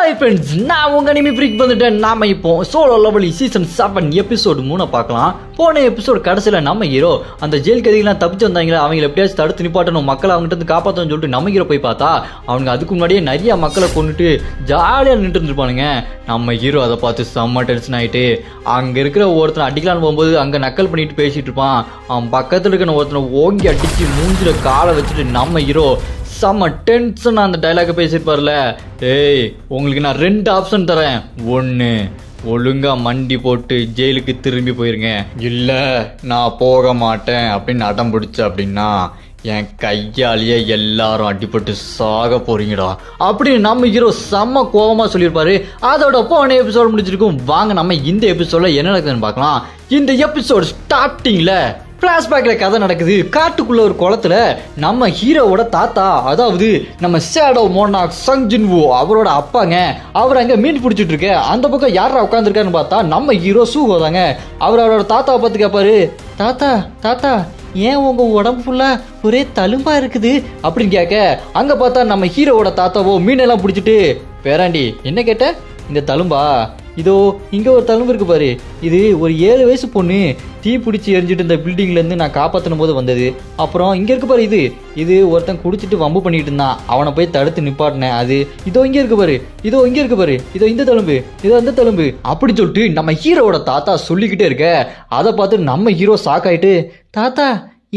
Hi friends, நான் உங்க anime freak வந்துட்டேன். நாம இப்போ சோலோ லெவல் சீசன் 7 எபிசோடு 3 பார்க்கலாம். போன எபிசோடு கடைசியில நம்ம ஹீரோ அந்த ஜெயில் கைதிகள்லாம் தப்பிச்சு வந்தாங்களா, அவங்க எப்படியாச்சும் தடுத்து நிப்பாட்டணும், மக்களை அவங்ககிட்ட இருந்து காப்பாற்றணும்னு சொல்லிட்டு நம்ம ஹீரோ போய் பார்த்தா அவங்க அதுக்கு முன்னாடியே நிறைய மக்களை கொண்டுட்டு ஜாலியாக நின்று இருந்துருப்பானுங்க. நம்ம ஹீரோ அதை பார்த்து செம்ம டென்ஷன் ஆகிட்டு அங்கே இருக்கிற ஒருத்தனை அடிக்கலான்னு போகும்போது அங்கே நக்கல் பண்ணிட்டு பேசிட்டு இருப்பான். அவன் பக்கத்தில் இருக்கிற ஒருத்தனை ஓங்கி அடிச்சு மூஞ்சில காலை வச்சுட்டு நம்ம ஹீரோ செம்ம டென்ஷன் அந்த டைலாக பேசியிருப்பார்ல, ஏய் உங்களுக்கு நான் 2 ஆப்ஷன் தரேன். 1, ஒழுங்கா மண்டி போட்டு ஜெயிலுக்கு திரும்பி போயிருங்க, இல்லை நான் போக மாட்டேன் அப்படின்னு அடம் பிடிச்ச அப்படின்னா என் கையாலேயே எல்லாரும் அடிபட்டு சாக போறீங்கடா அப்படின்னு நம்ம ஹீரோ செம்ம கோபமா சொல்லியிருப்பாரு. அதோட போன எபிசோடு முடிச்சிருக்கும். வாங்க நம்ம இந்த எபிசோட்ல என்ன நடக்குதுன்னு பார்க்கலாம். இந்த எபிசோடு ஸ்டார்டிங்ல பிளாஷ்பேக்ல கதை நடக்குது. காட்டுக்குள்ள ஒரு குளத்துல நம்ம ஹீரோவோட தாத்தா, அதாவது நம்ம ஷேடோ மோனாக் சங் ஜின்வூ அவரோட அப்பாங்க, அவர் அங்க மீன் பிடிச்சிட்டு இருக்க. அந்த பக்கம் யாரா உட்காந்துருக்காருன்னு பார்த்தா நம்ம ஹீரோ சூகோதாங்க. அவரோட தாத்தாவை பார்த்து கேட்பாரு, தாத்தா தாத்தா ஏன் உங்க உடம்பு ஃபுல்லா ஒரே தழும்பா இருக்குது அப்படின்னு கேட்க, அங்க பார்த்தா நம்ம ஹீரோவோட தாத்தாவோ மீனெல்லாம் பிடிச்சிட்டு, பேராண்டி என்ன கேட்ட, இந்த தழும்பா, இதோ இங்க ஒரு தழும்பு இருக்கு பாரு, இது ஒரு 7 வயசு பொண்ணு தீ பிடிச்சி எரிஞ்சிட்டு இந்த பில்டிங்ல இருந்து நான் காப்பாற்றின போது வந்தது. அப்புறம் இங்க இருக்கு பாரு, இது ஒருத்தன் குடிச்சிட்டு வம்பு பண்ணிட்டு இருந்தான், அவனை போய் தடுத்து நிப்பாட்டினேன். அது இதோ இங்க இருக்கு பாரு, இதோ இங்க இருக்கு பாரு, இதோ இந்த தழும்பு, இதோ அந்த தழும்பு அப்படி சொல்லிட்டு நம்ம ஹீரோவோட தாத்தா சொல்லிக்கிட்டே இருக்க. அதை பார்த்து நம்ம ஹீரோ ஷாக் ஆயிட்டு, தாத்தா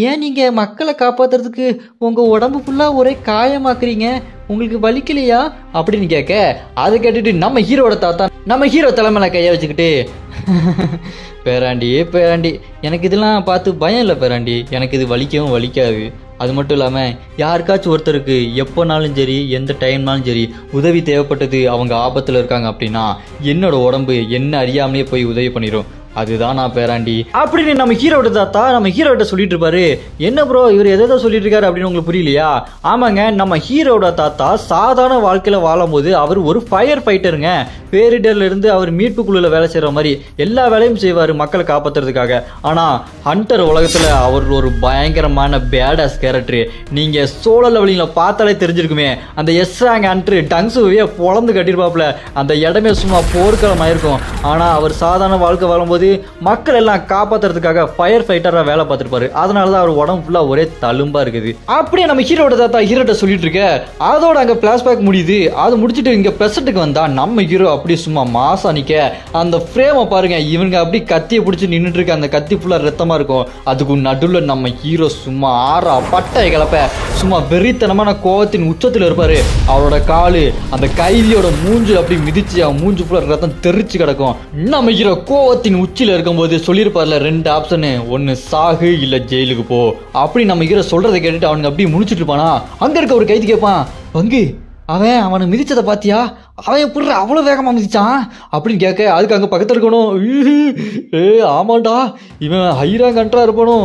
ஏன் நீங்க மக்களை காப்பாத்துறதுக்கு உங்க உடம்பு ஃபுல்லா ஒரே காயமாக்குறீங்க, உங்களுக்கு வலிக்கலையா அப்படின்னு கேட்க, அதை கேட்டுட்டு நம்ம ஹீரோட தாத்தா நம்ம ஹீரோ தலைமையில கைய வச்சுக்கிட்டு, பேராண்டி எனக்கு இதெல்லாம் பார்த்து பயம் இல்லை பேராண்டி, எனக்கு இது வலிக்கவும் வலிக்காது. அது மட்டும் இல்லாமல் யாருக்காச்சும் ஒருத்தருக்கு எப்போனாலும் சரி எந்த டைம்னாலும் சரி உதவி தேவைப்பட்டது, அவங்க ஆபத்தில் இருக்காங்க அப்படின்னா என்னோட உடம்பு என்ன அறியாமலே போய் உதவி பண்ணிடும், அதுதான் நான் பேராண்டி அப்படின்னு நம்ம ஹீரோட தாத்தா நம்ம ஹீரோட்ட சொல்லிட்டு இருப்பாரு. என்ன ப்ரோ இவர் எதோ சொல்லிட்டு இருக்காரு அப்படின்னு உங்களுக்கு புரியலையா? ஆமாங்க, நம்ம ஹீரோட தாத்தா சாதாரண வாழ்க்கையில வாழும் போது அவர் ஒரு ஃபயர் ஃபைட்டருங்க. பேரிடர்ல இருந்து அவர் மீட்பு குழுல வேலை செய்யற மாதிரி எல்லா வேலையும் செய்வாரு மக்களை காப்பாத்துறதுக்காக. ஆனா ஹண்டர் உலகத்துல அவர் ஒரு பயங்கரமான பேடாஸ் கேரக்டர். நீங்க சோலோ லெவலிங்ல பார்த்தாலே தெரிஞ்சிருக்குமே, அந்த எஸ்ராங் ஹண்டர் டங்ஸுவே பொழந்து கட்டிருப்பாப்ல, அந்த இடமே சும்மா போர்க்களம் ஆயிருக்கும். ஆனா அவர் சாதாரண வாழ்க்கை வாழும்போது மக்கள் எல்லாம் காப்பாத்துறதுக்காக ஃபயர் ஃபைட்டரா வேலை பார்த்திருப்பாரு. அதனாலதான் அவர் உடம்பு ஃபுல்லா ஒரே தழும்பா இருக்குது. அப்படியே நம்ம ஹீரோட தாத்தா ஹீரோட்ட சொல்லிட்டு இருக்க. அதோட அங்க பிளாஷ்பேக் முடியுது. அது முடிச்சுட்டு இங்க பிரசன்ட்டுக்கு வந்தா நம்ம ஹீரோ அப்படியே சும்மா மாசா நிக்க. அந்த ஃப்ரேமை பாருங்க, இவங்க அப்படி கத்தியை பிடிச்சி நின்றுட்டு இருக்க, அந்த கத்தி ஃபுல்லா ரத்தமா இருக்கும். அதுக்கு நடுவுல நம்ம ஹீரோ சும்மா ஆறா பட்டை கிளப்ப சும்மா வெறித்தனமான கோவத்தின் உச்சத்துல இருப்பாரு. அவரோட காலு அந்த கைதியோட மூஞ்சு அப்படி மிதிச்சு அவன் மூஞ்சு ஃபுல்லா ரத்தம் தெரிச்சு கிடக்கும். நம்ம ஹீரோ கோவத்தின் உச்சில இருக்கும்போது சொல்லியிருப்பார்ல 2 ஆப்ஷனு, 1 சாகு இல்ல ஜெயிலுக்கு போ அப்படி நம்ம ஹீரோ சொல்றதை கேட்டுட்டு அவனுக்கு அப்படியே முடிச்சுட்டு இருப்பானா. அங்க இருக்க ஒரு கைதி கேட்பான், பங்கு அவனுக்கு மிதிச்சதை பாத்தியா, அவன் எப்படி அவ்வளவு வேகமா மிதிச்சான் அப்படின்னு கேட்க, அதுக்கு அங்க பக்கத்துல இருக்கணும், ஆமாண்டா இவன் ஹைரா கண்ட்ரா இருப்பானோ,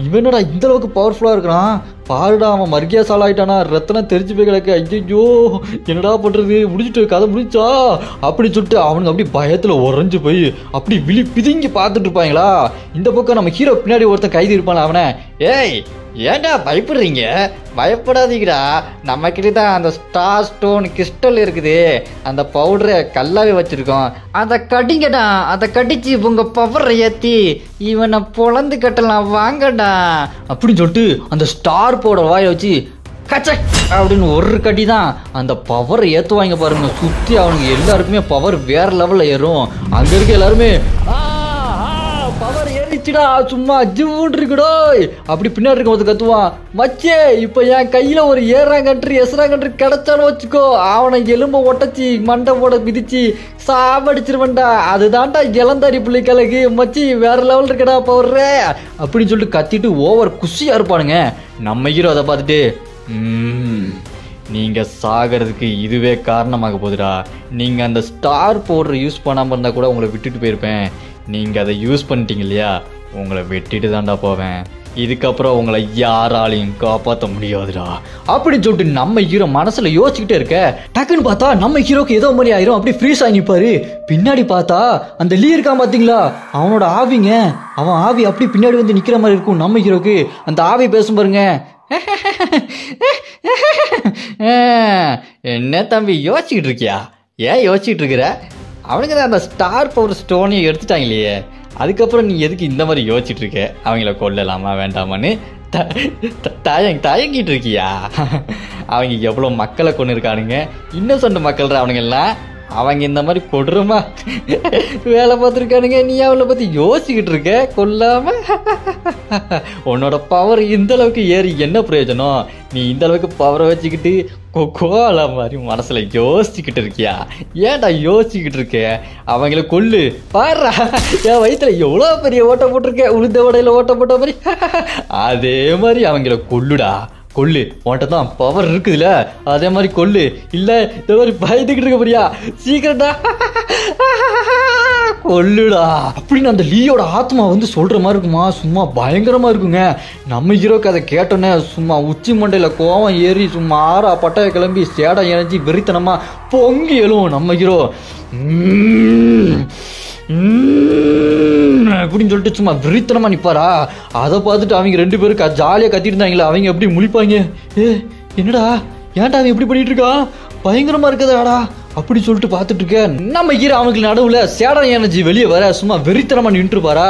இவனடா இந்த அளவுக்கு பவர்ஃபுல்லா இருக்கிறான் பாருடா, அவன் மர்கியா சால் ஆயிட்டானா, ரத்தனம் தெரிஞ்சு போய் கிடக்கு, ஐயோ என்னடா பண்றது, முடிச்சுட்டு கதை முடிச்சா அப்படின்னு சொல்லிட்டு அவனுக்கு அப்படி பயத்துல உறைஞ்சு போய் அப்படி விழி பிதுங்கி பார்த்துட்டு இருப்பாங்களா. இந்த பக்கம் நம்ம ஹீரோ பின்னாடி ஒருத்தன் கைதி இருப்பான். அவனை, ஏய் ஏன்டா பயப்படுறீங்க, பயப்படாதீங்கடா, நம்ம கிட்ட தான் அந்த ஸ்டார் ஸ்டோன் கிறிஸ்டல் இருக்குது, அந்த பவுடரை கல்லாவே வச்சிருக்கோம், அதை கடிங்கடா, அதை கடிச்சு உங்க பவரை ஏத்தி இவனை பொழந்து கட்டலாம் வாங்கடா அப்படின்னு சொல்லிட்டு அந்த ஸ்டார் பவுடர் வாயை வச்சு கச்சக் அப்படின்னு ஒரு கடி தான் அந்த பவரை ஏற்றுவாங்க பாருங்க. சுற்றி அவனுக்கு எல்லாருக்குமே பவர் வேற லெவலில் ஏறும். அங்கே இருக்க எல்லாருமே பவர் ஏறிச்சுடா சும்மா ஜிவுன்னு இருக்குடோ அப்படி பின்னாடி இருக்கும் கத்துவான், மச்சே இப்போ என் கையில ஒரு எஸ்ராங்கன்று கிடைச்சாலும் வச்சுக்கோ, அவனை எலும்பை ஒட்டச்சி மண்டை போட மிதிச்சு சாவடிச்சிருவன்டா, அதுதான்டா இளந்தாரி பிள்ளைகளுக்கு மச்சி வேற லெவல் இருக்கடா பவர்ற அப்படின்னு சொல்லிட்டு கத்திட்டு ஓவர் குஷியா இருப்பானுங்க. நம்ம ஹீரோ அதை பார்த்துட்டு, நீங்க சாகிறதுக்கு இதுவே காரணமாக போகுதுடா, நீங்க அந்த ஸ்டார் பவுடர் யூஸ் பண்ணாம இருந்தா கூட உங்களை விட்டுட்டு போயிருப்பேன், நீங்க அதை யூஸ் பண்ணிட்டீங்க இல்லையா, உங்களை வெட்டிட்டு தான்டா போவேன், இதுக்கப்புறம் உங்களை யாராலையும் காப்பாற்ற முடியாதுடா அப்படின்னு சொல்லிட்டு நம்ம ஹீரோ மனசுல யோசிச்சுக்கிட்டே இருக்க. டக்குன்னு பார்த்தா நம்ம ஹீரோக்கு ஏதோ மாதிரி ஆயிரும், அப்படி ஃப்ரீஸ் ஆகி நிப்பாரு. பின்னாடி பார்த்தா அந்த லீ இருக்கான் பாத்தீங்களா, அவனோட ஆவிங்க, அவன் ஆவி அப்படி பின்னாடி வந்து நிக்கிற மாதிரி இருக்கும். நம்ம ஹீரோக்கு அந்த ஆவி பேசும் பாருங்க, என்ன தம்பி யோசிச்சுக்கிட்டு இருக்கியா, ஏன் யோசிச்சுட்டு இருக்கிற? அவனுங்க தான் அந்த ஸ்டார் பவர் ஸ்டோனையும் எடுத்துட்டாங்க இல்லையே, அதுக்கப்புறம் நீ எதுக்கு இந்த மாதிரி யோசிச்சுட்டு இருக்க? அவங்கள கொல்லலாமா வேண்டாமான்னு தயங்கிட்டு இருக்கியா? அவங்க எவ்வளோ மக்களை கொண்டு இருக்கானுங்க, இன்னும் சொன்ன மக்கள் அவனுங்க எல்லாம். அவங்க இந்த மாதிரி கொடுறமா வேலை பார்த்துருக்கானுங்க, நீ அவளை பற்றி யோசிச்சுக்கிட்டு இருக்க கொல்லாம. உன்னோட பவர் இந்த அளவுக்கு ஏறி என்ன பிரயோஜனம்? நீ இந்த அளவுக்கு பவரை வச்சுக்கிட்டு கோலா மாதிரி மனசுல யோசிச்சுக்கிட்டு இருக்கியா? ஏன்டா யோசிச்சுக்கிட்டு இருக்க? அவங்கள கொல்லு. பாடுறா, என் வயிற்றுல எவ்வளோ பெரிய ஓட்ட போட்டிருக்கேன், உளுந்த வடையில ஓட்ட போட்ட மாதிரி. அதே மாதிரி அவங்கள கொல்லுடா, கொல்லு. உன்கிட்ட தான் பவர் இருக்குதுல்ல, அதே மாதிரி கொல்லு. இல்லை இந்த மாதிரி பயந்துக்கிட்டு இருக்க போறியா? சீக்கிரம்டா கொல்லுடா அப்படின்னு அந்த லீயோட ஆத்மா வந்து சொல்ற மாதிரி இருக்குமா, சும்மா பயங்கரமா இருக்குங்க. நம்ம ஹீரோக்கு அதை கேட்டோன்னே சும்மா உச்சி மண்டையில கோவம் ஏறி சும்மா ஆறா பட்டைய கிளம்பி சேடை இணைஞ்சி வெறித்தனமா பொங்கி எழுவும் நம்ம ஹீரோ. அப்படின்னு சொல்லிட்டு சும்மா விரித்தனமா நிப்பாரா. அதை பார்த்துட்டு அவங்க 2 பேரும் ஜாலியாக கத்திட்டு இருந்தாங்களா, அவங்க எப்படி முழிப்பாங்க, என்னடா ஏன்டா அவன் எப்படி பண்ணிட்டு இருக்கான், பயங்கரமா இருக்கதாடா அப்படி சொல்லிட்டு பார்த்துட்டு இருக்க. நம்ம ஹீரோ அவனுக்கு நடுவில் சேடா எனர்ஜி வெளியே வர சும்மா வெறித்தனமா நின்றுப்பாரா.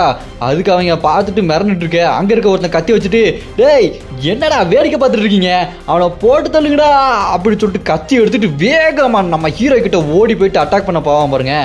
அதுக்கு அவங்க பார்த்துட்டு மிரண்டுட்டு இருக்க. அங்க இருக்க ஒருத்தன் கத்தி வச்சுட்டு, டேய் என்னடா வேடிக்கை பார்த்துட்டு இருக்கீங்க, அவனை போட்டு தள்ளுங்கடா அப்படி சொல்லிட்டு கத்தி எடுத்துட்டு வேகமா நம்ம ஹீரோ கிட்ட ஓடி போயிட்டு அட்டாக் பண்ண போவான் பாருங்க.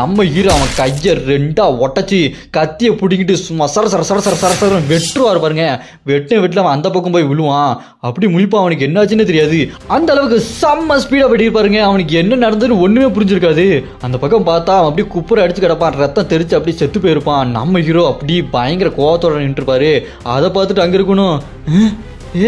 நம்ம ஹீரோ அவன் கையை 2ஆ உடச்சி கத்தியை பிடிக்கிட்டு சும்மா சர சர சர சர சர சர வெட்டுருவார் பாருங்க. வெட்டில அவன் அந்த பக்கம் போய் விழுவான். அப்படி முழிப்பான், அவனுக்கு என்னாச்சுன்னு தெரியாது. அந்த அளவுக்கு செம்ம ஸ்பீடா வெட்டியிருப்பாருங்க. அவனுக்கு என்ன நடந்தது ஒண்ணுமே புரிஞ்சிருக்காது. அந்த பக்கம் பார்த்தா அவன் அப்படியே குப்புரை அடிச்சு கிடப்பான், ரத்தம் தெரிச்சு அப்படியே செத்து போயிருப்பான். நம்ம ஹீரோ அப்படி பயங்கர கோவத்தோட நின்று இருப்பாரு. அதை பார்த்துட்டு அங்க இருக்கணும்,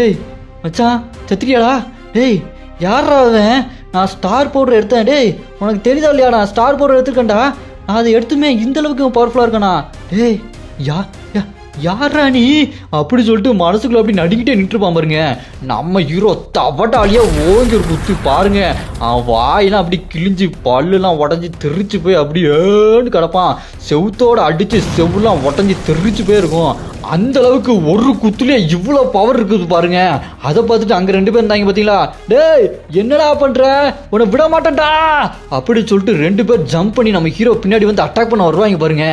ஏய் மச்சான் செத்துக்கியாடா, டேய் யாரா அவன், நான் ஸ்டார் பவுடர் எடுத்தேன், டேய் உனக்கு தெரியுதா இல்லையா, நான் ஸ்டார் பவுடர் எடுத்துருக்கேன்டா, நான் அதை எடுத்துமே இந்த அளவுக்கு பவர்ஃபுல்லா இருக்கானா, டேய் யாரா நீ அப்படி சொல்லிட்டு மனசுக்குள்ள அப்படி நடிக்கிட்டே நின்றுப்பான் பாருங்க. நம்ம ஹீரோ தவட்டாலியா ஓங்கி ஒரு குத்து பாருங்க. அவன் வாயெல்லாம் அப்படி கிழிஞ்சு பல்லுலாம் உடஞ்சி தெரிச்சு போய் அப்படி ஏன்னு கிடப்பான். செவுத்தோட அடிச்சு செவுலாம் உடஞ்சி தெரிச்சு போயிருக்கும். அந்த அளவுக்கு ஒரு குத்துலயே இவ்வளோ பவர் இருக்குது பாருங்க. அதை பார்த்துட்டு அங்க 2 பேர் இருந்தாங்க பாத்தீங்களா, டேய் என்னடா பண்ற, உன்னை விட மாட்டேன்டா அப்படி சொல்லிட்டு 2 பேர் ஜம்ப் பண்ணி நம்ம ஹீரோ பின்னாடி வந்து அட்டாக் பண்ண வருவாங்க பாருங்க.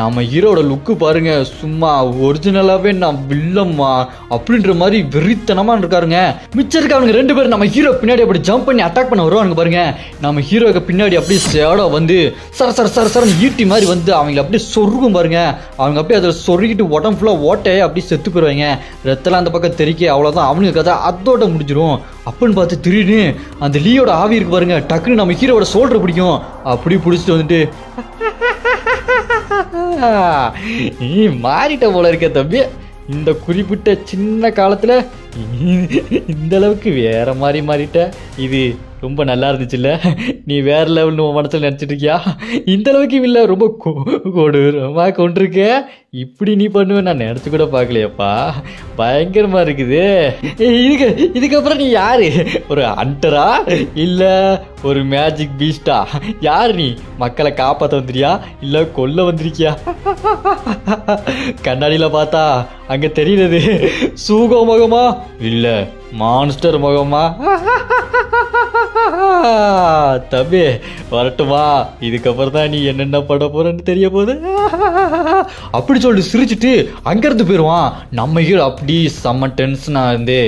நம்ம ஹீரோட லுக்கு பாருங்க, சும்மா ஒரிஜினலாவே நான் வில்லம்மா அப்படின்ற மாதிரி வெறித்தனமா இருக்காருங்க. மிச்சம் இருக்க அவனுங்க 2 பேர் நம்ம ஹீரோ பின்னாடி அப்படி ஜம்ப் பண்ணி அட்டாக் பண்ண வருவாங்க பாருங்க. நம்ம ஹீரோக்கு பின்னாடி அப்படியே சேடா வந்து சர சர சர சர ஈட்டி மாதிரி வந்து அவங்களை அப்படியே சொருகும் பாருங்க. அவங்க அப்படியே அதில் சொருகிட்டு உடம்பு ஃபுல்லா ஓட்டையே அப்படி செத்து போயிருவாங்க. ரத்தெல்லாம் அந்த பக்கம் தெரிக்க அவ்வளவுதான், அவனுக்கு கதை அதோட முடிஞ்சிடும். அப்படின்னு பார்த்து திடீர்னு அந்த லீயோட ஆவி இருக்கு பாருங்க, டக்குன்னு நம்ம ஹீரோட ஷோல்டர் பிடிக்கும். அப்படி பிடிச்சிட்டு வந்துட்டு, நீ மாறிட்ட போல இருக்க தம்பி, இந்த குறிப்பிட்ட சின்ன காலத்துல இந்த அளவுக்கு வேற மாதிரி மாறிட்ட, இது ரொம்ப நல்லா இருந்துச்சுல்ல, நீ வேற லெவல்னு உன் மனசில் நினச்சிட்டு இருக்கியா, இந்த அளவுக்கு இல்லை ரொம்ப கொடூரமா கொண்டிருக்க, இப்படி நீ பண்ணுவ நான் நினச்சி கூட பார்க்கலையப்பா, பயங்கரமா இருக்குது. இதுக்கப்புறம் நீ யாரு, ஒரு ஹண்டரா இல்ல ஒரு மேஜிக் பீஸ்டா, யாரு நீ, மக்களை காப்பாற்ற வந்துறியா இல்ல கொல்ல வந்திருக்கியா? கண்ணாடியில பார்த்தா அங்க தெரியுது சூக முகமா இல்ல மான்ஸ்டர் முகமா? தம்பி வரட்டுமா, இதுக்கப்புறம் தான் நீ என்னென்ன பட போறன்னு தெரிய போகுது அப்படி சொல்லிட்டு சிரிச்சுட்டு அங்கிருந்து போயிடுவான். நம்ம ஹீரோ அப்படி செம்ம டென்ஷனா இருந்து,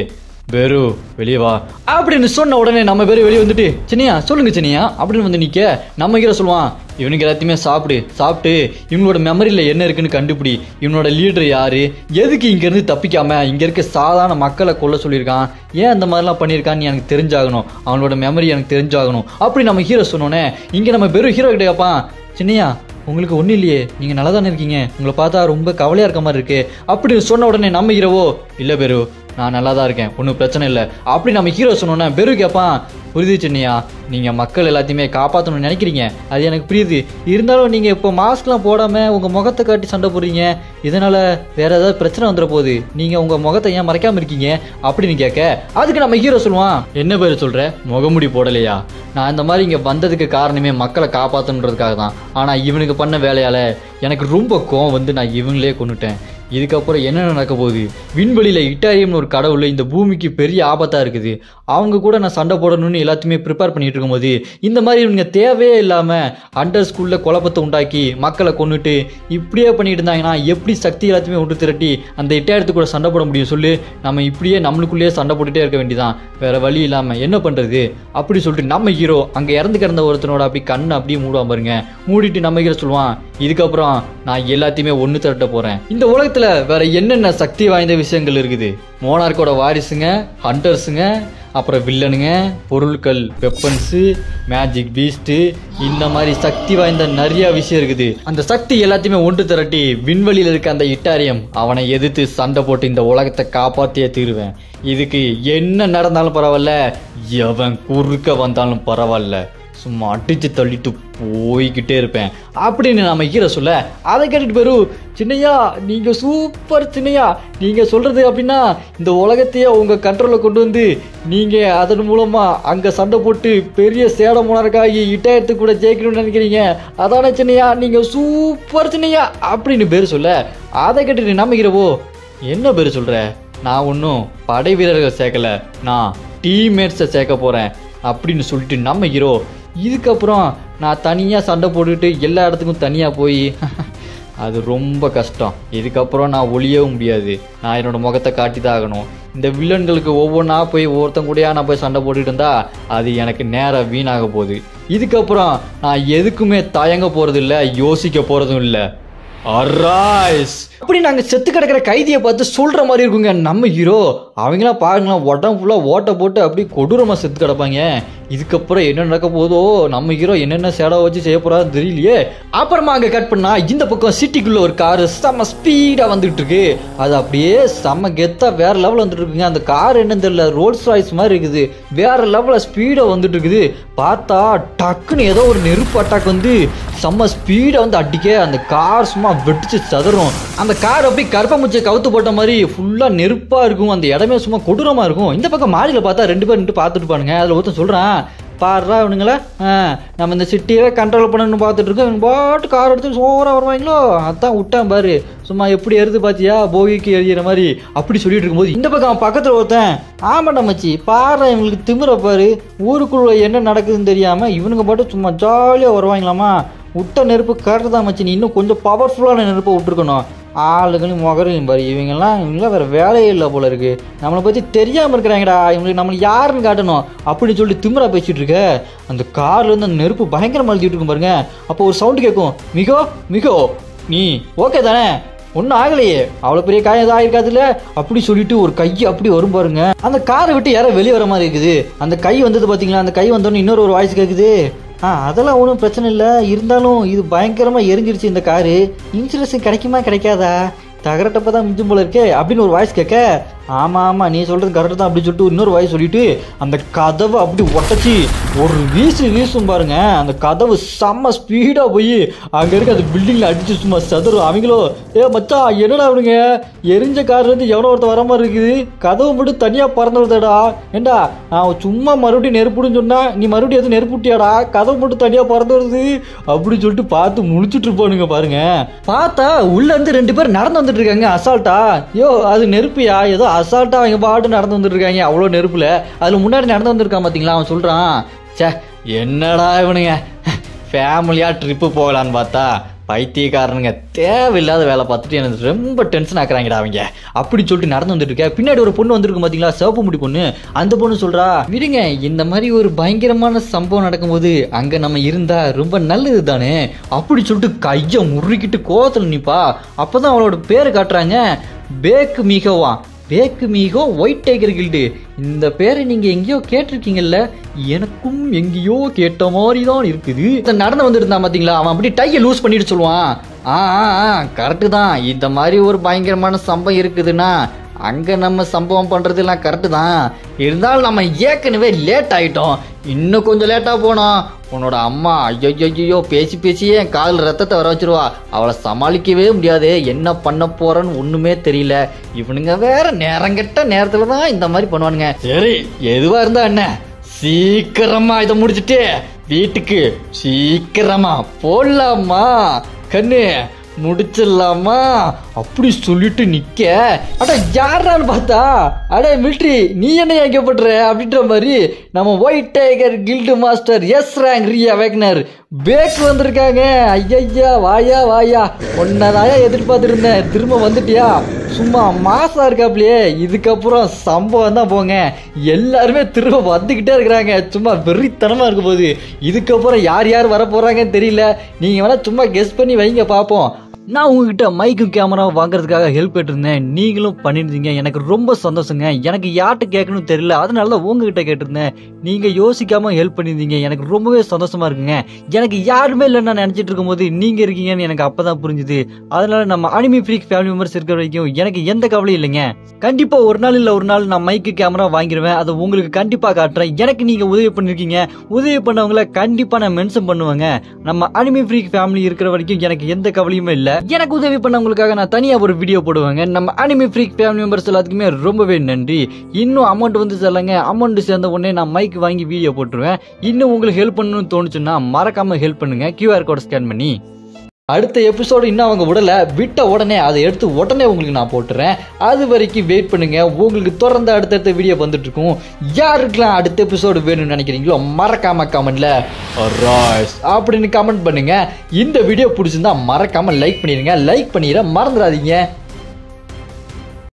பேரு வெளியே வா அப்படின்னு சொன்ன உடனே நம்ம பேரு வெளியே வந்துட்டு, சின்னையா சொல்லுங்க சின்னையா அப்படின்னு வந்து நிக்க. நம்ம ஹீரோ சொல்லுவான், இவனுக்கு எல்லாத்தையுமே சாப்பிட்டு இவங்களோட மெமரியில் என்ன இருக்குன்னு கண்டுபிடி, இவனோட லீடர் யாரு, எதுக்கு இங்கேருந்து தப்பிக்காம இங்கே இருக்க சாதாரண மக்களை கொல்ல சொல்லியிருக்கான், ஏன் அந்த மாதிரிலாம் பண்ணியிருக்கான்னு எனக்கு தெரிஞ்சாகணும், அவனோட மெமரி எனக்கு தெரிஞ்சாகணும் அப்படி நம்ம ஹீரோ சொன்னோன்னே இங்கே நம்ம வெறும் ஹீரோ கிட்ட கேட்பான், சின்னையா உங்களுக்கு ஒன்றும் இல்லையே, நீங்கள் நல்லா தானே இருக்கீங்க, உங்களை பார்த்தா ரொம்ப கவலையாக இருக்க மாதிரி இருக்கு அப்படின்னு சொன்ன உடனே நம்ம ஹீரோவோ, இல்லை பெரு நான் நல்லா தான் இருக்கேன் ஒன்றும் பிரச்சனை இல்லை அப்படி நம்ம ஹீரோ சொன்னோன்னே பெரு கேட்பான், புரியுது சின்னையா, நீங்கள் மக்கள் எல்லாத்தையுமே காப்பாற்றணும்னு நினைக்கிறீங்க, அது எனக்கு புரியுது, இருந்தாலும் நீங்கள் இப்போ மாஸ்க்லாம் போடாமல் உங்கள் முகத்தை காட்டி சண்டை போடுறீங்க, இதனால் வேறு ஏதாவது பிரச்சனை வந்துட போகுது, நீங்கள் உங்கள் முகத்தை ஏன் மறைக்காமல் இருக்கீங்க அப்படின்னு கேட்க. அதுக்கு நம்ம ஹீரோ சொல்லுவான், என்ன பேர் சொல்கிற, முகமுடி போடலையா, நான் இந்த மாதிரி இங்கே வந்ததுக்கு காரணமே மக்களை காப்பாற்றணுன்றதுக்காக தான், ஆனால் இவனுக்கு பண்ண வேலையால் எனக்கு ரொம்ப கோவம் வந்து நான் இவங்களே கொண்டுட்டேன், இதுக்கப்புறம் என்ன நடக்க போகுது, விண்வெளியில் இட்டாரியம்னு ஒரு கடவுள் இந்த பூமிக்கு பெரிய ஆபத்தாக இருக்குது, அவங்க கூட நான் சண்டை போடணும்னு எல்லாத்தையுமே ப்ரிப்பேர் பண்ணிட்டு இருக்கும்போது இந்த மாதிரி இவங்க தேவையே இல்லாமல் அண்டர் ஸ்கூலில் குழப்பத்தை உண்டாக்கி மக்களை கொண்டுட்டு இப்படியே பண்ணிட்டு இருந்தாங்கன்னா எப்படி சக்தி எல்லாத்தையுமே ஒன்று திரட்டி அந்த 8000 கூட சண்டை போட முடியும் சொல்லு. நம்ம இப்படியே நம்மளுக்குள்ளேயே சண்டை போட்டுகிட்டே இருக்க வேண்டியதான், வேற வழி இல்லாமல் என்ன பண்ணுறது அப்படி சொல்லிட்டு நம்ம ஹீரோ அங்கே இறந்து கிடந்த ஒருத்தனோட அப்படி கண்ணை அப்படியே மூடுவான் பாருங்க. மூடிட்டு நம்ம ஹீரோ சொல்லுவான், இதுக்கப்புறம் நான் எல்லாத்தையுமே ஒன்று திரட்ட போகிறேன். இந்த உலகத்தில் வேற என்னென்ன சக்தி வாய்ந்த விஷயங்கள் இருக்குது? மோனார்க்கோட வாரிசுங்க, ஹண்டர்ஸுங்க, அப்புறம் வில்லனுங்க, பொருட்கள், வெப்பன்ஸு, மேஜிக் பீஸ்ட்டு, இந்த மாதிரி சக்தி வாய்ந்த நிறைய விஷயம் இருக்குது. அந்த சக்தி எல்லாத்தையுமே ஒன்று திரட்டி விண்வெளியில் இருக்க அந்த இட்டாரியம் அவனை எதிர்த்து சண்டை போட்டு இந்த உலகத்தை காப்பாற்றியே தீருவேன். இதுக்கு என்ன நடந்தாலும் பரவாயில்ல, எவன் குறுக்க வந்தாலும் பரவாயில்ல, சும்மா அடிச்சு தள்ளிட்டு போய்கிட்டே இருப்பேன் அப்படின்னு நம்ம ஹீரோ சொல்ல, அதை கேட்டுட்டு பேரு, சின்னையா நீங்கள் சூப்பர் சின்னையா, நீங்கள் சொல்கிறது அப்படின்னா இந்த உலகத்தையே உங்கள் கண்ட்ரோலில் கொண்டு வந்து நீங்கள் அதன் மூலமாக அங்கே சண்டை போட்டு பெரிய சேடம் முனருக்காகி இட்டாயத்துக்கு கூட ஜெயிக்கணும்னு நினைக்கிறீங்க, அதானே சின்னையா, நீங்கள் சூப்பர் சின்னையா அப்படின்னு பேர் சொல்ல, அதை கேட்டுட்டு நம்ம ஹீரோவோ, என்ன பேர் சொல்கிற, நான் ஒன்றும் படை வீரர்கள் சேர்க்கலை, நான் டீம்மேட்ஸை சேர்க்க போகிறேன் அப்படின்னு சொல்லிட்டு நம்ம ஹீரோ, இதுக்கப்புறம் நான் தனியாக சண்டை போட்டுக்கிட்டு எல்லா இடத்துக்கும் தனியாக போய் அது ரொம்ப கஷ்டம், இதுக்கப்புறம் நான் ஒளியவும் முடியாது, நான் என்னோடய முகத்தை காட்டி தான் ஆகணும். இந்த வில்லன்களுக்கு ஒவ்வொன்றா போய் ஒருத்தன் கூடயா நான் போய் சண்டை போட்டுக்கிட்டு இருந்தா அது எனக்கு நேரம் வீணாக போகுது. இதுக்கப்புறம் நான் எதுக்குமே தயங்க போகிறது இல்லை, யோசிக்க போகிறதும் இல்லை. அரைஸ் அப்படி நாங்கள் செத்து கிடக்கிற கைதியை பார்த்து சொல்கிற மாதிரி இருக்குங்க நம்ம ஹீரோ. அவங்களாம் பாருங்களாம் உடம்பு ஃபுல்லாக ஓட்டை போட்டு அப்படி கொடூரமாக செத்து கிடப்பாங்க. இதுக்கப்புறம் என்ன நடக்க போதோ, நம்ம ஹீரோ என்னென்ன சேடாக வச்சு செய்ய போகிறாரு தெரியலையே. அப்புறமா அங்கே கட் பண்ணா இந்த பக்கம் சிட்டிக்குள்ளே ஒரு காரு செம்ம ஸ்பீடாக வந்துட்டு இருக்கு. அது அப்படியே செம்ம கெத்தாக வேற லெவலில் வந்துட்டு இருக்குங்க. அந்த கார் என்னன்னு தெரியல, ரோல்ஸ் ராய்ஸ் மாதிரி இருக்குது, வேற லெவலில் ஸ்பீடாக வந்துட்டு இருக்குது. பார்த்தா டக்குன்னு ஏதோ ஒரு நெருப்பு அட்டாக் வந்து செம்ம ஸ்பீடாக வந்து அடிக்க அந்த கார் சும்மா வெடிச்சு சதறும். அந்த கார் அப்படி கருப்பமுச்சியை கவுத்து போட்ட மாதிரி ஃபுல்லாக நெருப்பாக இருக்கும், அந்த இடமே சும்மா கொடூரமாக இருக்கும். இந்த பக்கம் மாடியில் பார்த்தா 2 பேர் நின்று பார்த்துட்டு பாருங்க. அதில் ஒருத்தன் சொல்கிறான், பாடுறா இவனுங்களா நம்ம இந்த சிட்டியவே கண்ட்ரோல் பண்ணணும்னு பார்த்துட்டு இருக்கோம், இவங்க பாட்டு கார் எடுத்து சோறாக வருவாங்களோ, அதான் விட்டான் பாரு, சும்மா எப்படி எருது பார்த்தியா போகிக்கு எறிகிற மாதிரி அப்படி சொல்லிட்டு இருக்கும்போது இந்த பக்கம் பக்கத்தில் ஒருத்தன், ஆமாண்டா மச்சி பாடுறா இவங்களுக்கு திமிர பாரு, ஊருக்குள்ள என்ன நடக்குதுன்னு தெரியாமல் இவனுங்க பாட்டு சும்மா ஜாலியாக வருவாங்களாமா, விட்ட நெருப்பு கரெக்டு தான் மச்சி, நீ இன்னும் கொஞ்சம் பவர்ஃபுல்லான நெருப்பை விட்டுருக்கணும், ஆளுகளும் முகரையும் பாரு, இவங்கெல்லாம் வேறு வேலையே இல்லை போல இருக்குது, நம்மளை பற்றி தெரியாமல் இருக்கிறாங்கடா, இவங்களுக்கு நம்மளுக்கு யாருன்னு காட்டணும் அப்படின்னு சொல்லி திமிரா பேசிகிட்டு இருக்க. அந்த கார்லேருந்து அந்த நெருப்பு பயங்கரமாக அழுத்திட்டு இருக்கும் பாருங்க. அப்போ ஒரு சவுண்டு கேட்கும், மிகோ மிகோ நீ ஓகே தானே, ஒன்றும் ஆகலையே, அவ்வளோ பெரிய காயம் எதாவது ஆயிருக்காதுல்ல அப்படி சொல்லிட்டு ஒரு கை அப்படி வரும் பாருங்க. அந்த காரை விட்டு யாரோ வெளியே வர மாதிரி இருக்குது. அந்த கை வந்தது பார்த்தீங்களா, அந்த கை வந்தோடனே இன்னொரு வாய்ஸ் கேட்குது, அதெல்லாம் ஒன்றும் பிரச்சனை இல்லை, இருந்தாலும் இது பயங்கரமாக எரிஞ்சிருச்சு இந்த காரு, இன்சூரன்ஸ் கிடைக்குமா கிடைக்காதா, தகரட்டப்போ தான் மிஞ்சும் போல இருக்கே அப்படின்னு ஒரு வாய்ஸ் கேட்க, ஆமாம் ஆமாம் நீ சொல்கிறது கரெக்டு தான் அப்படின்னு சொல்லிட்டு இன்னொரு வாய்ஸ் சொல்லிட்டு அந்த கதவை அப்படி ஒட்டச்சி ஒரு வீசும் பாருங்க. அந்த கதவு செம்ம ஸ்பீடாக போய் அங்கே இருக்க அந்த பில்டிங்கில் அடிச்சு சும்மா சதுரும். அவங்களோ, மச்சா என்னடா அவனுங்க எரிஞ்ச கார்லேருந்து எவ்வளோ ஒருத்தர் வர மாதிரி இருக்குது, கதவு மட்டும் தனியாக பறந்து வருதாடா, ஏண்டா நான் சும்மா மறுபடியும் நெருப்புடுன்னு சொன்னா நீ மறுபடியும் எதுவும் நெருப்புட்டியாடா, கதவு மட்டும் தனியாக பறந்து வருது அப்படின்னு சொல்லிட்டு பார்த்து முழிச்சுட்டு இருப்பானுங்க பாருங்க. பார்த்தா உள்ளேருந்து 2 பேர் நடந்து வந்துட்டு இருக்காங்க அசால்ட்டா. அது நெருப்பியா, ஏதோ அசால்ட்டா அவங்க பாட்டு நடந்து வந்துட்டு இருக்காங்க அவ்வளோ நெருப்புல. அதுல முன்னாடி நடந்து வந்திருக்கான் பாத்தீங்களா, அவன் சொல்றான், சே என்னடா இவனுங்க ஃபேமிலியா ட்ரிப்பு போகலான்னு பார்த்தா பைத்தியக்காரனுங்க தேவையில்லாத வேலை பார்த்துட்டு எனக்கு ரொம்ப டென்ஷன் ஆக்குறாங்கடா அவங்க அப்படி சொல்லிட்டு நடந்து வந்துட்டு இருக்க. பின்னாடி ஒரு பொண்ணு வந்திருக்கு பாத்தீங்களா, சிவப்பு முடி பொண்ணு. அந்த பொண்ணு சொல்றா, விடுங்க இந்த மாதிரி ஒரு பயங்கரமான சம்பவம் நடக்கும்போது அங்க நம்ம இருந்தா ரொம்ப நல்லது தானே அப்படி சொல்லிட்டு கையை முறுக்கிட்டு கோவத்துல நிப்பா. அப்பதான் அவளோட பேரை காட்டுறாங்க, பேக்கு மீகோவா, பேக்கு மீகோ ஒயிட் டைகர் கில்டு. இந்த பேரை நீங்க எங்கேயோ கேட்டிருக்கீங்கல்ல, எனக்கும் எங்கேயோ கேட்ட மாதிரி தான் இருக்குது. நடந்து வந்துட்டு இருந்தான் பாத்தீங்களா, அவன் அப்படி டையை லூஸ் பண்ணிட்டு சொல்லுவான், கரெக்டு தான், இந்த மாதிரி ஒரு பயங்கரமான சம்பவம் இருக்குதுன்னா அங்க நம்ம சம்பவம் பண்றதுலாம் கரெக்டு தான், இருந்தாலும் நம்ம ஏற்கனவே லேட் ஆயிட்டோம், இன்னும் கொஞ்சம் லேட்டா போனோம், உன்னோட அம்மா ஐயோ பேசி பேசியே என் காதில் ரத்தத்தை வர வச்சிருவா, அவளை சமாளிக்கவே முடியாது, என்ன பண்ண போறன்னு ஒண்ணுமே தெரியல, இவனுங்க வேற நேரங்கெட்ட நேரத்துல தான் இந்த மாதிரி பண்ணுவானுங்க. சரி எதுவா இருந்தா என்ன, சீக்கிரமா இதை முடிச்சுட்டு வீட்டுக்கு சீக்கிரமா போடலாமா கண்ணு, முடிச்சிடலாமா அப்படி சொல்லிட்டு நிக்க அட யாரான்னு பார்த்தா அட மிலிட்ரி நீ என்ன கேட்கப்படுற அப்படின்ற மாதிரி நம்ம white tiger guild master S rank Ria Wagner back வந்திருக்காங்க. ஐயா வாயா வாயா ஒன்னதாயா எதிர்பார்த்துருந்தேன், திரும்ப வந்துட்டியா? சும்மா மாசா இருக்காப்லையே. இதுக்கப்புறம் சம்பவம் தான் போங்க. எல்லாருமே திரும்ப வந்துக்கிட்டே இருக்கிறாங்க. சும்மா வெறித்தனமா இருக்க போகுது. இதுக்கப்புறம் யார் யார் வர போறாங்கன்னு தெரியல. நீங்க வேணா சும்மா கெஸ் பண்ணி வைங்க பார்ப்போம். நான் உங்ககிட்ட மைக்கும் கேமராவும் வாங்குறதுக்காக ஹெல்ப் கேட்டிருந்தேன், நீங்களும் பண்ணியிருந்தீங்க. எனக்கு ரொம்ப சந்தோஷங்க. எனக்கு யார்கிட்ட கேட்கணும் தெரியல, அதனால தான் உங்ககிட்ட கேட்டிருந்தேன். நீங்க யோசிக்காம ஹெல்ப் பண்ணியிருந்தீங்க, எனக்கு ரொம்பவே சந்தோஷமா இருக்குங்க. எனக்கு யாருமே இல்லைன்னு நான் நினைச்சிட்டு இருக்கும்போது நீங்க இருக்கீங்கன்னு எனக்கு அப்பதான் புரிஞ்சுது. அதனால நம்ம அனிமி ஃப்ரீக் ஃபேமிலி மெம்பர்ஸ் இருக்கிற வரைக்கும் எனக்கு எந்த கவலையும் இல்லைங்க. கண்டிப்பா ஒரு நாள் இல்ல ஒரு நாள் நான் மைக்கு கேமரா வாங்கிடுவேன். அதை உங்களுக்கு கண்டிப்பா காட்டுறேன். எனக்கு நீங்க உதவி பண்ணிருக்கீங்க. உதவி பண்ணவங்களை கண்டிப்பா நான் மென்ஷன் பண்ணுவேங்க. நம்ம அனிமி ஃப்ரீக் ஃபேமிலி இருக்கிற வரைக்கும் எனக்கு எந்த கவலையுமே இல்ல. எனக்கு உதவி பண்ணவங்களுக்காக நான் தனியா ஒரு வீடியோ போடுவாங்க. நம்ம அனிமி ஃப்ரீக் ஃபேமிலி மெம்பர்ஸ் எல்லாத்துக்குமே ரொம்பவே நன்றி. இன்னும் அமௌண்ட் வந்து சொல்லுங்க. அமௌண்ட் சேர்ந்த உடனே நான் மைக் வாங்கி வீடியோ போட்டுருவேன். இன்னும் உங்களுக்கு ஹெல்ப் பண்ணணும்னு தோணுச்சுன்னா மறக்காம ஹெல்ப் பண்ணுங்க, QR கோட் ஸ்கேன் பண்ணி. அடுத்த எபிசோடு இன்னும் அவங்க விடல, விட்ட உடனே அதை எடுத்து உடனே உங்களுக்கு நான் போட்டுறேன். அது வரைக்கும் வெயிட் பண்ணுங்க. உங்களுக்கு தொடர்ந்து அடுத்தடுத்த வீடியோ வந்துட்டு இருக்கும். யாருக்கெல்லாம் அடுத்த எபிசோடு வேணும்னு நினைக்கிறீங்களோ மறக்காம கமெண்ட்ல ராய்ஸ் அப்படின்னு கமெண்ட் பண்ணுங்க. இந்த வீடியோ பிடிச்சிருந்தா மறக்காம லைக் பண்ணிடுங்க. லைக் பண்ணிட மறந்துடாதீங்க.